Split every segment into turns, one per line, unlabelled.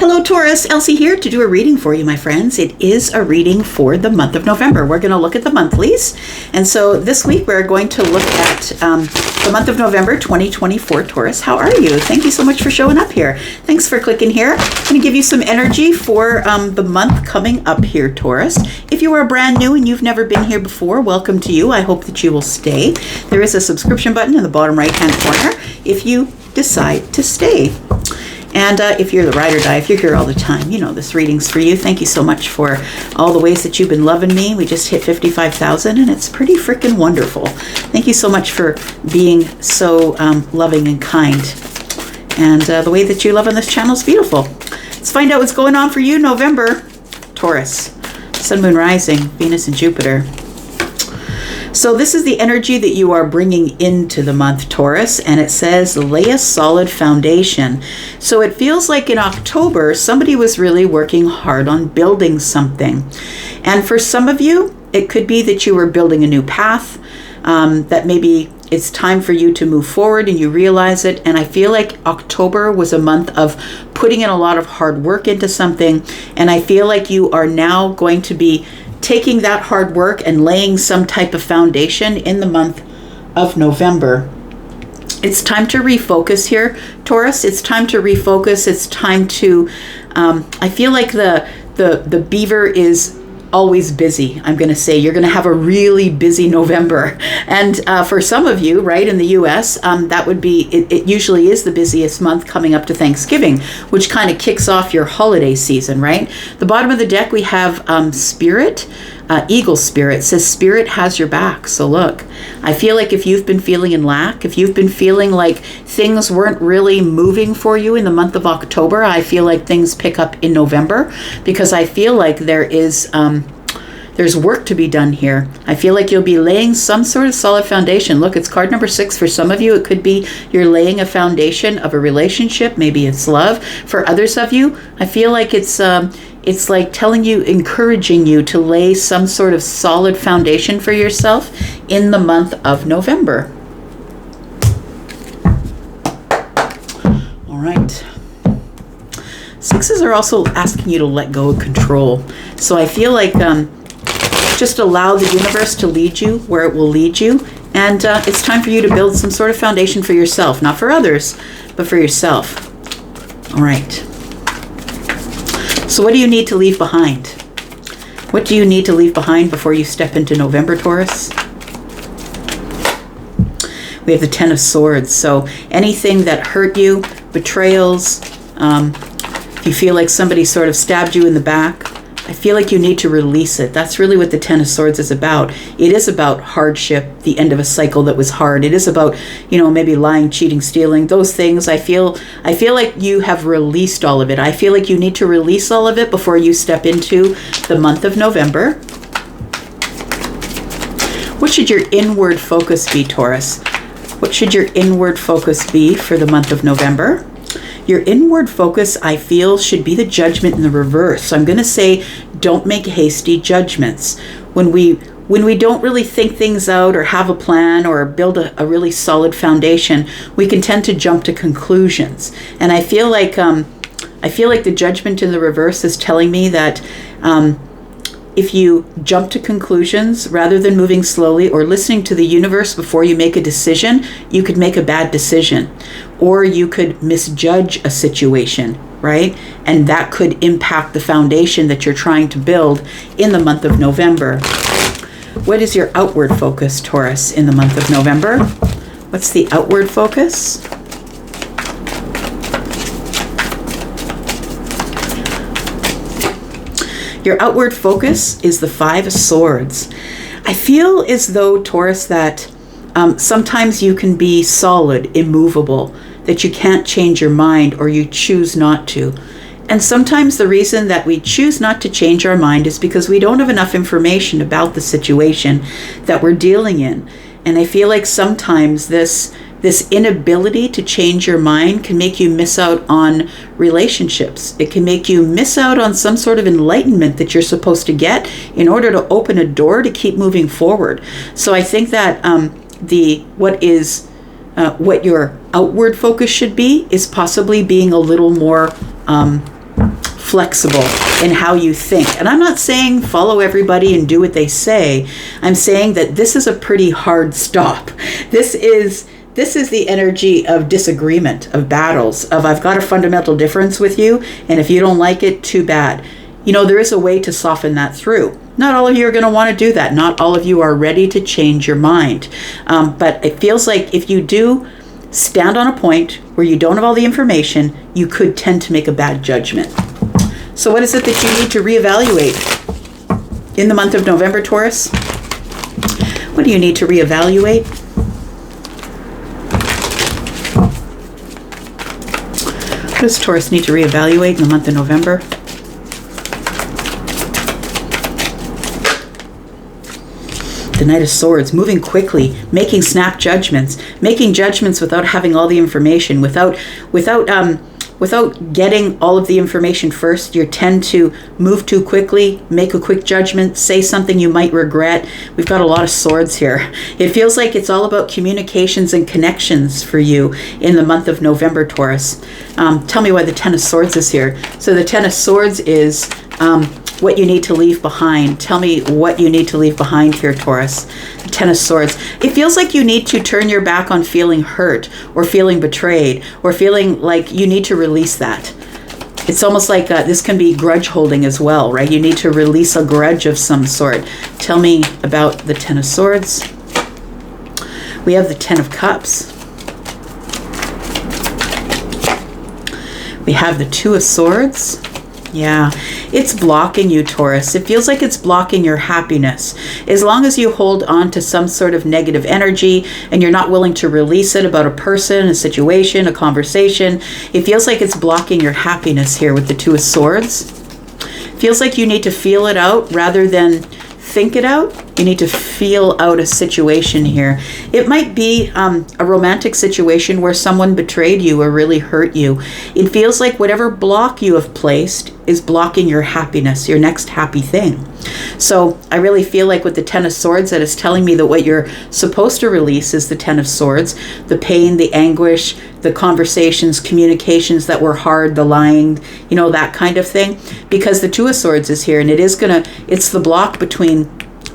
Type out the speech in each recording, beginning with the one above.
Hello Taurus, Elsie here to do a reading for you, my friends. It is a reading for the month of November. We're going to look at the monthlies. And so this week we're going to look at the month of November 2024, Taurus. How are you? Thank you so much for showing up here. Thanks for clicking here. I'm going to give you some energy for the month coming up here, Taurus. If you are brand new and you've never been here before, welcome to you. I hope that you will stay. There is a subscription button in the bottom right-hand corner if you decide to stay. And if you're the ride or die, if you're here all the time, you know this reading's for you. Thank you so much for all the ways that you've been loving me. We just hit 55,000 and it's pretty freaking wonderful. Thank you so much for being so loving and kind. And the way that you love on this channel is beautiful. Let's find out what's going on for you, November. Taurus, Sun, Moon, Rising, Venus, and Jupiter. So this is the energy that you are bringing into the month, Taurus, and it says lay a solid foundation. So it feels like in October, somebody was really working hard on building something. And for some of you, it could be that you were building a new path, that maybe it's time for you to move forward and you realize it. And I feel like October was a month of putting in a lot of hard work into something. And I feel like you are now going to be taking that hard work and laying some type of foundation in the month of November. It's time to refocus here, Taurus. It's time to refocus. It's time to, I feel like the beaver is always busy. I'm going to say you're going to have a really busy November. And for some of you, right, in the US, that would be, it usually is the busiest month coming up to Thanksgiving, which kind of kicks off your holiday season, right? The bottom of the deck, we have Spirit. Eagle Spirit says Spirit has your back. So look, I feel like if you've been feeling in lack, if you've been feeling like things weren't really moving for you in the month of October, I feel like things pick up in November, because I feel like there's work to be done here. I feel like you'll be laying some sort of solid foundation. Look, it's card number 6. For some of you, it could be you're laying a foundation of a relationship. Maybe it's love. For others of you, I feel like it's like telling you, encouraging you to lay some sort of solid foundation for yourself in the month of November. All right. Sixes are also asking you to let go of control. So I feel like just allow the universe to lead you where it will lead you. And it's time for you to build some sort of foundation for yourself, not for others, but for yourself. All right. So what do you need to leave behind? What do you need to leave behind before you step into November, Taurus? We have the Ten of Swords. So anything that hurt you, betrayals, if you feel like somebody sort of stabbed you in the back, I feel like you need to release it. That's really what the Ten of Swords is about. It is about hardship, the end of a cycle that was hard. It is about, maybe lying, cheating, stealing, those things. I feel like you have released all of it. I feel like you need to release all of it before you step into the month of November. What should your inward focus be, Taurus? What should your inward focus be for the month of November? Your inward focus, I feel, should be the Judgment in the reverse. So I'm going to say, don't make hasty judgments. When we don't really think things out or have a plan or build a really solid foundation, we can tend to jump to conclusions. And I feel like the Judgment in the reverse is telling me that if you jump to conclusions rather than moving slowly or listening to the universe before you make a decision, you could make a bad decision, or you could misjudge a situation, right? And that could impact the foundation that you're trying to build in the month of November. What is your outward focus, Taurus, in the month of November? What's the outward focus? Your outward focus is the Five of Swords. I feel as though, Taurus, that sometimes you can be solid, immovable, that you can't change your mind or you choose not to. And sometimes the reason that we choose not to change our mind is because we don't have enough information about the situation that we're dealing in. And I feel like sometimes this inability to change your mind can make you miss out on relationships. It can make you miss out on some sort of enlightenment that you're supposed to get in order to open a door to keep moving forward. So I think that what your outward focus should be is possibly being a little more flexible in how you think. And I'm not saying follow everybody and do what they say. I'm saying that this is a pretty hard stop. This is the energy of disagreement, of battles, of I've got a fundamental difference with you, and if you don't like it, too bad. You know, there is a way to soften that through. Not all of you are going to want to do that. Not all of you are ready to change your mind. But it feels like if you do stand on a point where you don't have all the information, you could tend to make a bad judgment. So what is it that you need to reevaluate in the month of November, Taurus? What do you need to reevaluate? What does Taurus need to reevaluate in the month of November? The Knight of Swords, moving quickly, making snap judgments, making judgments without having all the information, without getting all of the information first. You tend to move too quickly, make a quick judgment, say something you might regret. We've got a lot of swords here. It feels like it's all about communications and connections for you in the month of November, Taurus. Tell me why the Ten of Swords is here. So the Ten of Swords is what you need to leave behind. Tell me what you need to leave behind here, Taurus. The Ten of Swords. It feels like you need to turn your back on feeling hurt or feeling betrayed or feeling like you need to release that. It's almost like this can be grudge holding as well, right? You need to release a grudge of some sort. Tell me about the Ten of Swords. We have the Ten of Cups. We have the Two of Swords. Yeah, it's blocking you, Taurus. It feels like it's blocking your happiness. As long as you hold on to some sort of negative energy and you're not willing to release it about a person, a situation, a conversation, it feels like it's blocking your happiness here with the Two of Swords. It feels like you need to feel it out rather than think it out. You need to feel out a situation here. It might be a romantic situation where someone betrayed you or really hurt you. It feels like whatever block you have placed is blocking your happiness, your next happy thing. So I really feel like with the Ten of Swords, that is telling me that what you're supposed to release is the Ten of Swords, the pain, the anguish, the conversations, communications that were hard, the lying, you know, that kind of thing. Because the Two of Swords is here, and it's the block between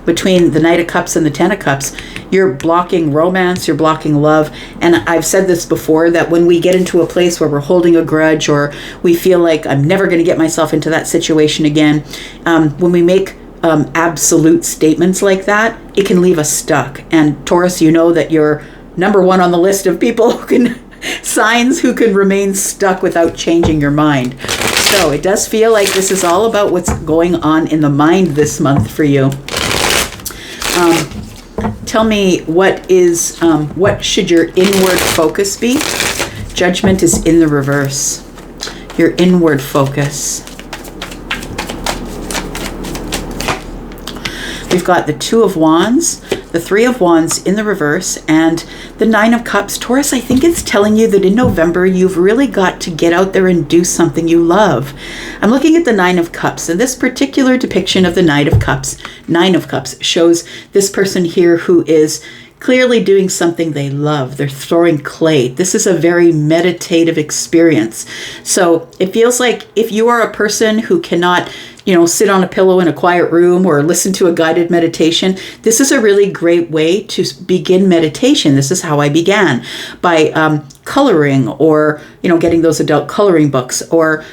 the Knight of Cups and the Ten of Cups. You're blocking romance, you're blocking love. And I've said this before, that when we get into a place where we're holding a grudge or we feel like I'm never going to get myself into that situation again, when we make absolute statements like that, it can leave us stuck. And Taurus, you know that you're number one on the list of people signs who can remain stuck without changing your mind. So it does feel like this is all about what's going on in the mind this month for you. Tell me what should your inward focus be? Judgment is in the reverse. Your inward focus. We've got the Two of Wands, the Three of Wands in the reverse, and the Nine of Cups. Taurus, I think it's telling you that in November, you've really got to get out there and do something you love. I'm looking at the Nine of Cups, and this particular depiction of the Nine of Cups shows this person here who is clearly doing something they love. They're throwing clay. This is a very meditative experience. So it feels like if you are a person who cannot, sit on a pillow in a quiet room or listen to a guided meditation, this is a really great way to begin meditation. This is how I began, by coloring or, getting those adult coloring books, or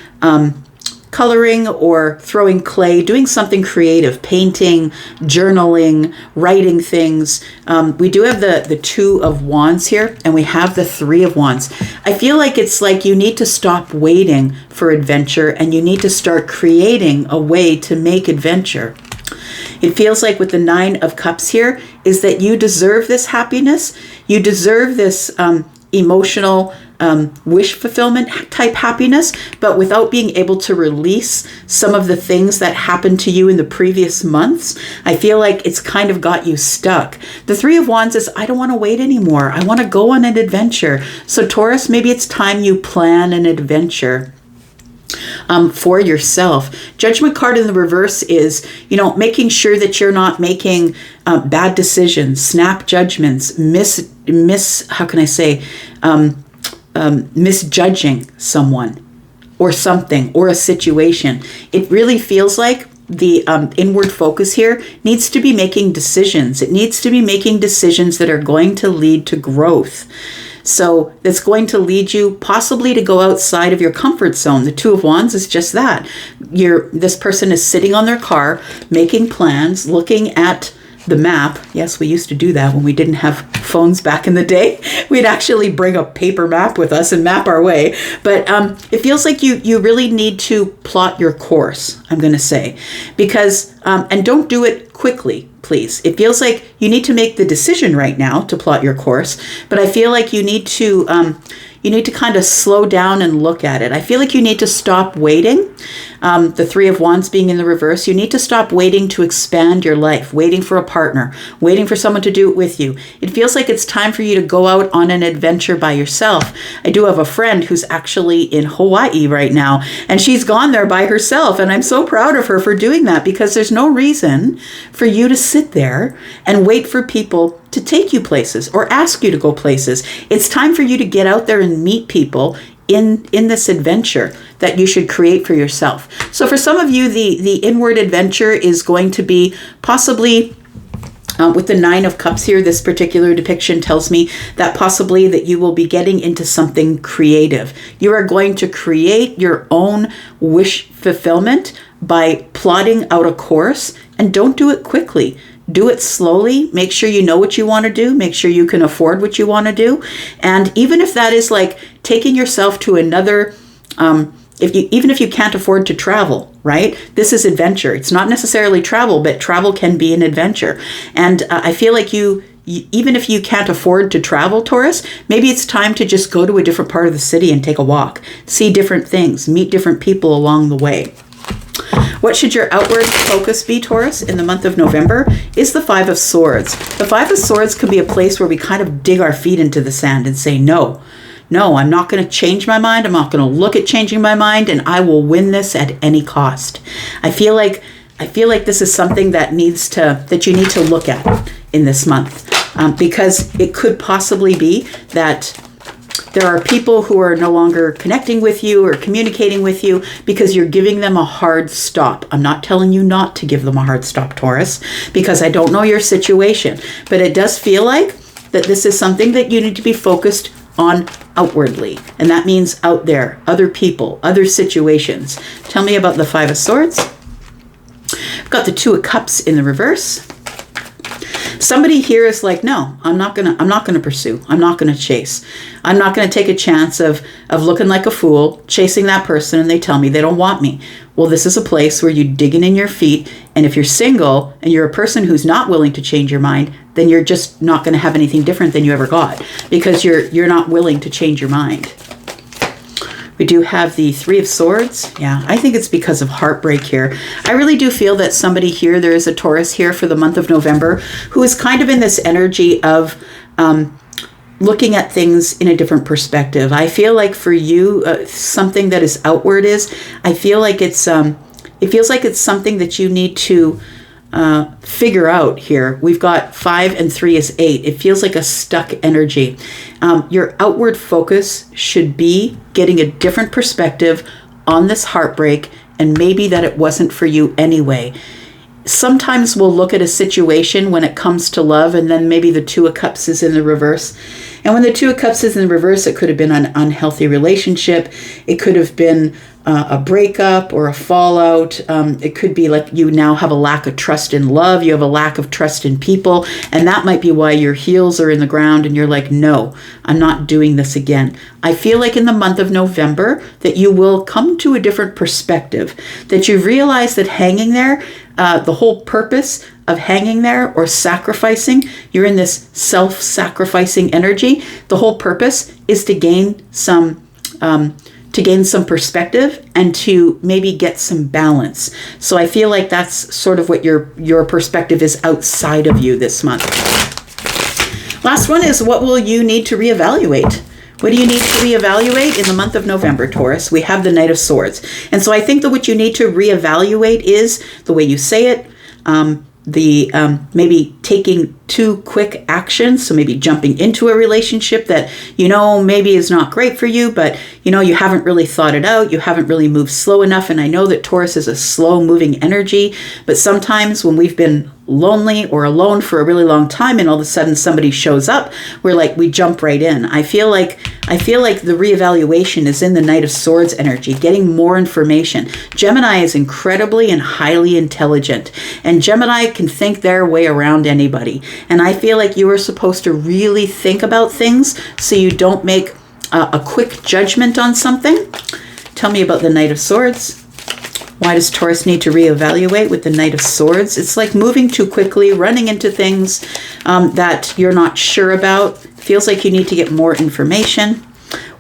coloring or throwing clay, doing something creative, painting, journaling, writing things. We do have the Two of Wands here, and we have the Three of Wands. I feel like it's like you need to stop waiting for adventure and you need to start creating a way to make adventure. It feels like with the Nine of Cups here is that you deserve this happiness. You deserve this emotional wish fulfillment type happiness, but without being able to release some of the things that happened to you in the previous months, I feel like it's kind of got you stuck. The Three of Wands is, I don't want to wait anymore. I want to go on an adventure. So Taurus, maybe it's time you plan an adventure for yourself. Judgment card in the reverse is, making sure that you're not making bad decisions, snap judgments, misjudging someone. or something or a situation. It really feels like the inward focus here needs to be making decisions. It needs to be making decisions that are going to lead to growth. So it's going to lead you possibly to go outside of your comfort zone. The Two of Wands is just that. This person is sitting on their car, making plans, looking at the map. Yes, we used to do that when we didn't have phones back in the day. We'd actually bring a paper map with us and map our way. But it feels like you really need to plot your course, I'm going to say. Because, and don't do it quickly, please. It feels like you need to make the decision right now to plot your course. But I feel like you need to kind of slow down and look at it. I feel like you need to stop waiting. The Three of Wands being in the reverse, you need to stop waiting to expand your life, waiting for a partner, waiting for someone to do it with you. It feels like it's time for you to go out on an adventure by yourself. I do have a friend who's actually in Hawaii right now, and she's gone there by herself, and I'm so proud of her for doing that, because there's no reason for you to sit there and wait for people to take you places or ask you to go places. It's time for you to get out there and meet people in this adventure that you should create for yourself. So for some of you, the inward adventure is going to be possibly with the Nine of Cups here. This particular depiction tells me that possibly that you will be getting into something creative. You are going to create your own wish fulfillment by plotting out a course, and don't do it quickly. Do it slowly. Make sure you know what you want to do. Make sure you can afford what you want to do. And even if that is like taking yourself to another, even if you can't afford to travel, right? This is adventure. It's not necessarily travel, but travel can be an adventure. And I feel like even if you can't afford to travel, Taurus, maybe it's time to just go to a different part of the city and take a walk, see different things, meet different people along the way. What should your outward focus be, Taurus, in the month of November is the Five of Swords. The Five of Swords can be a place where we kind of dig our feet into the sand and say, no, I'm not going to change my mind. I'm not going to look at changing my mind, and I will win this at any cost. I feel like this is something that you need to look at in this month, because it could possibly be that there are people who are no longer connecting with you or communicating with you because you're giving them a hard stop. I'm not telling you not to give them a hard stop, Taurus, because I don't know your situation. But it does feel like that this is something that you need to be focused on outwardly. And that means out there, other people, other situations. Tell me about the Five of Swords. I've got the Two of Cups in the reverse. Somebody here is like, no, I'm not gonna pursue. I'm not gonna chase. I'm not gonna take a chance of looking like a fool, chasing that person, and they tell me they don't want me. Well, this is a place where you're digging in your feet, and if you're single and you're a person who's not willing to change your mind, then you're just not gonna have anything different than you ever got, because you're not willing to change your mind. We do have the Three of Swords. Yeah, I think it's because of heartbreak here. I really do feel that somebody here, there is a Taurus here for the month of November, who is kind of in this energy of looking at things in a different perspective. I feel like for you, something that is outward I feel like it feels like it's something that you need to figure out here. We've got 5 and 3 is 8. It feels like a stuck energy. Your outward focus should be getting a different perspective on this heartbreak, and maybe that it wasn't for you anyway. Sometimes we'll look at a situation when it comes to love, and then maybe the Two of Cups is in the reverse. And when the Two of Cups is in the reverse, it could have been an unhealthy relationship. It could have been a breakup or a fallout. It could be like you now have a lack of trust in love. You have a lack of trust in people. And that might be why your heels are in the ground and you're like, no, I'm not doing this again. I feel like in the month of November that you will come to a different perspective, that you realize that hanging there, the whole purpose of hanging there or sacrificing, you're in this self-sacrificing energy. The whole purpose is to gain some perspective and to maybe get some balance. So I feel like that's sort of what your perspective is outside of you this month. Last one is, what will you need to reevaluate? What do you need to reevaluate in the month of November, Taurus? We have the Knight of Swords. And so I think that what you need to reevaluate is the way you say it, maybe taking too quick action. So maybe jumping into a relationship that, maybe is not great for you, but, you haven't really thought it out. You haven't really moved slow enough. And I know that Taurus is a slow moving energy, but sometimes when we've been lonely or alone for a really long time and all of a sudden somebody shows up, we jump right in. I feel like the reevaluation is in the Knight of Swords energy, getting more information. Gemini is incredibly and highly intelligent, and Gemini can think their way around anybody. And I feel like you are supposed to really think about things so you don't make a quick judgment on something. Tell me about the Knight of Swords. Why does Taurus need to reevaluate with the Knight of Swords? It's like moving too quickly, running into things that you're not sure about. Feels like you need to get more information.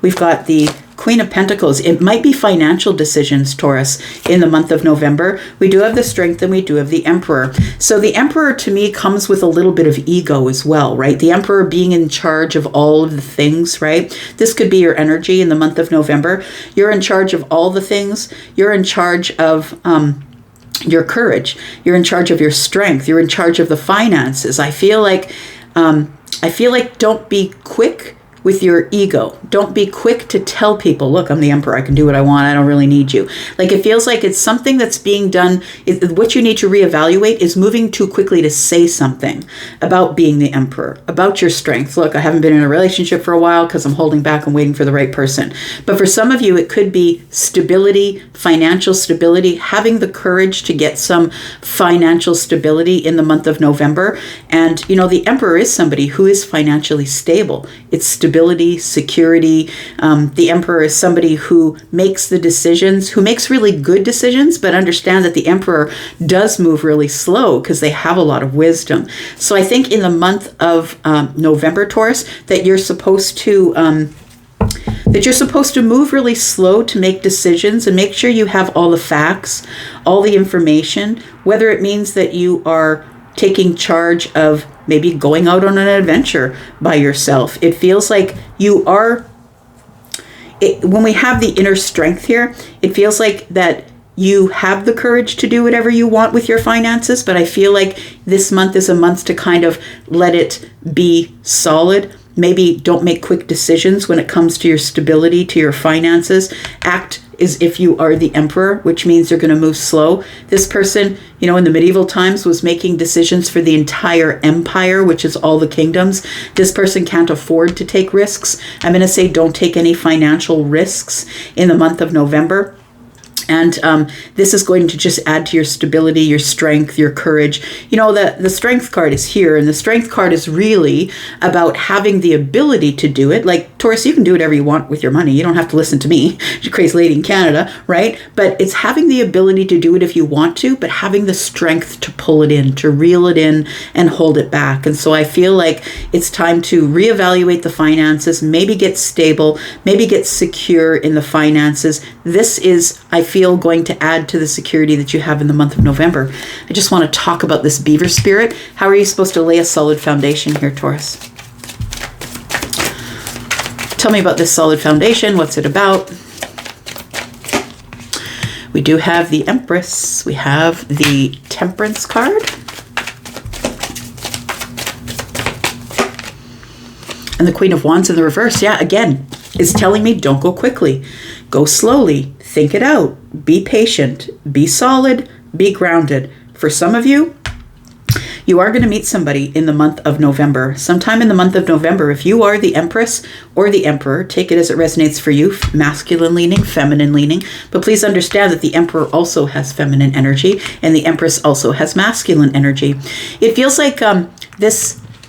We've got the Queen of Pentacles. It might be financial decisions, Taurus, in the month of November. We do have the Strength and we do have the Emperor. So the Emperor to me comes with a little bit of ego as well, right? The Emperor being in charge of all of the things, right? This could be your energy in the month of November. You're in charge of all the things. You're in charge of your courage. You're in charge of your strength. You're in charge of the finances. I feel like don't be quick with your ego. Don't be quick to tell people, look, I'm the Emperor. I can do what I want. I don't really need you. Like, it feels like it's something that's being done. What you need to reevaluate is moving too quickly to say something about being the Emperor, about your strength. Look, I haven't been in a relationship for a while because I'm holding back and waiting for the right person. But for some of you, it could be stability, financial stability, having the courage to get some financial stability in the month of November. And, the Emperor is somebody who is financially stable. It's stability, security. The Emperor is somebody who makes the decisions, who makes really good decisions, but understand that the Emperor does move really slow because they have a lot of wisdom. So I think in the month of November, Taurus, that you're supposed to move really slow to make decisions and make sure you have all the facts, all the information, whether it means that you are taking charge of maybe going out on an adventure by yourself. It feels like you are, when we have the inner strength here, it feels like that you have the courage to do whatever you want with your finances, but I feel like this month is a month to kind of let it be solid. Maybe don't make quick decisions when it comes to your stability, to your finances. Act as if you are the Emperor, which means you're going to move slow. This person, in the medieval times was making decisions for the entire empire, which is all the kingdoms. This person can't afford to take risks. I'm going to say don't take any financial risks in the month of November. And this is going to just add to your stability, your strength, your courage. The strength card is here, and the strength card is really about having the ability to do it. Like, Taurus, you can do whatever you want with your money. You don't have to listen to me, the crazy lady in Canada, right? But it's having the ability to do it if you want to, but having the strength to pull it in, to reel it in and hold it back. And so I feel like it's time to reevaluate the finances, maybe get stable, maybe get secure in the finances. This is, I feel, going to add to the security that you have in the month of November. I just want to talk about this beaver spirit. How are you supposed to lay a solid foundation here, Taurus? Tell me about this solid foundation. What's it about? We do have the Empress. We have the Temperance card. And the Queen of Wands in the reverse. Yeah, again, is telling me don't go quickly. Go slowly. Think it out. Be patient. Be solid. Be grounded. For some of you, you are going to meet somebody in the month of November. Sometime in the month of November, if you are the Empress or the Emperor, take it as it resonates for you, masculine leaning, feminine leaning. But please understand that the Emperor also has feminine energy and the Empress also has masculine energy. It feels like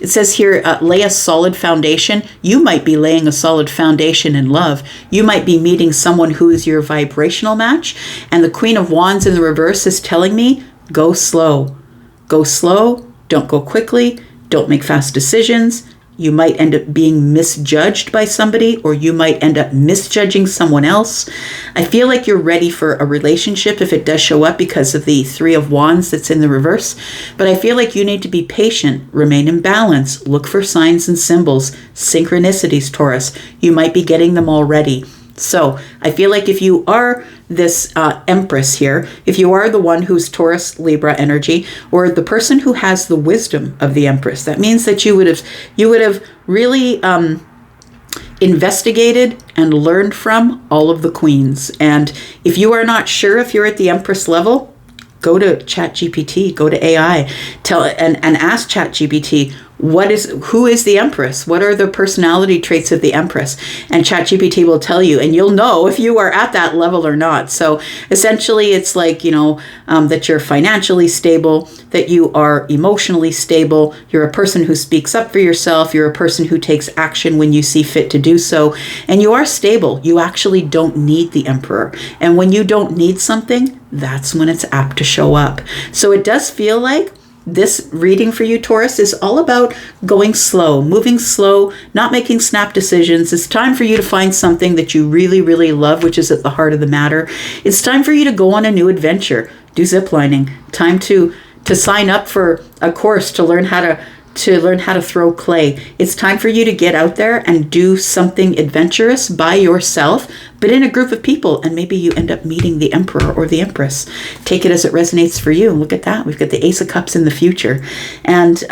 it says here, lay a solid foundation. You might be laying a solid foundation in love. You might be meeting someone who is your vibrational match. And the Queen of Wands in the reverse is telling me, go slow. Go slow. Don't go quickly. Don't make fast decisions. You might end up being misjudged by somebody, or you might end up misjudging someone else. I feel like you're ready for a relationship if it does show up because of the Three of Wands that's in the reverse. But I feel like you need to be patient, remain in balance, look for signs and symbols, synchronicities, Taurus. You might be getting them already. So I feel like if you are this Empress here, if you are the one who's Taurus, Libra energy, or the person who has the wisdom of the Empress, that means that you would have really investigated and learned from all of the queens. And if you are not sure if you're at the Empress level, go to ChatGPT, go to AI, and ask ChatGPT, who is the Empress? What are the personality traits of the Empress? And ChatGPT will tell you, and you'll know if you are at that level or not. So essentially, it's like, that you're financially stable, that you are emotionally stable, you're a person who speaks up for yourself, you're a person who takes action when you see fit to do so, and you are stable. You actually don't need the Emperor. And when you don't need something, that's when it's apt to show up. So it does feel like this reading for you, Taurus, is all about going slow, moving slow, not making snap decisions. It's time for you to find something that you really, really love, which is at the heart of the matter. It's time for you to go on a new adventure, do ziplining. Time to sign up for a course to learn how to throw clay. It's time for you to get out there and do something adventurous by yourself, but in a group of people, and maybe you end up meeting the Emperor or the Empress. Take it as it resonates for you. Look at that. We've got the Ace of Cups in the future. And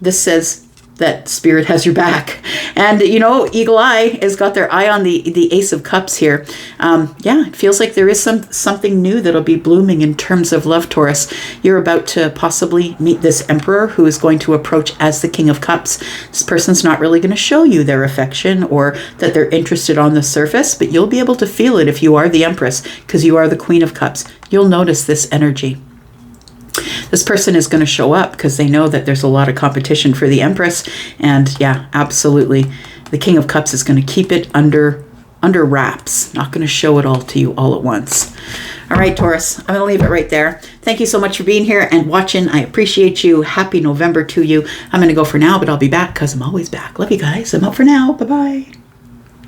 this says that Spirit has your back. And, Eagle Eye has got their eye on the Ace of Cups here. It feels like there is something new that'll be blooming in terms of love, Taurus. You're about to possibly meet this Emperor who is going to approach as the King of Cups. This person's not really going to show you their affection or that they're interested on the surface, but you'll be able to feel it if you are the Empress, because you are the Queen of Cups. You'll notice this energy. This person is going to show up because they know that there's a lot of competition for the Empress. And yeah, absolutely. The King of Cups is going to keep it under wraps. Not going to show it all to you all at once. All right, Taurus, I'm going to leave it right there. Thank you so much for being here and watching. I appreciate you. Happy November to you. I'm going to go for now, but I'll be back because I'm always back. Love you guys. I'm out for now. Bye-bye.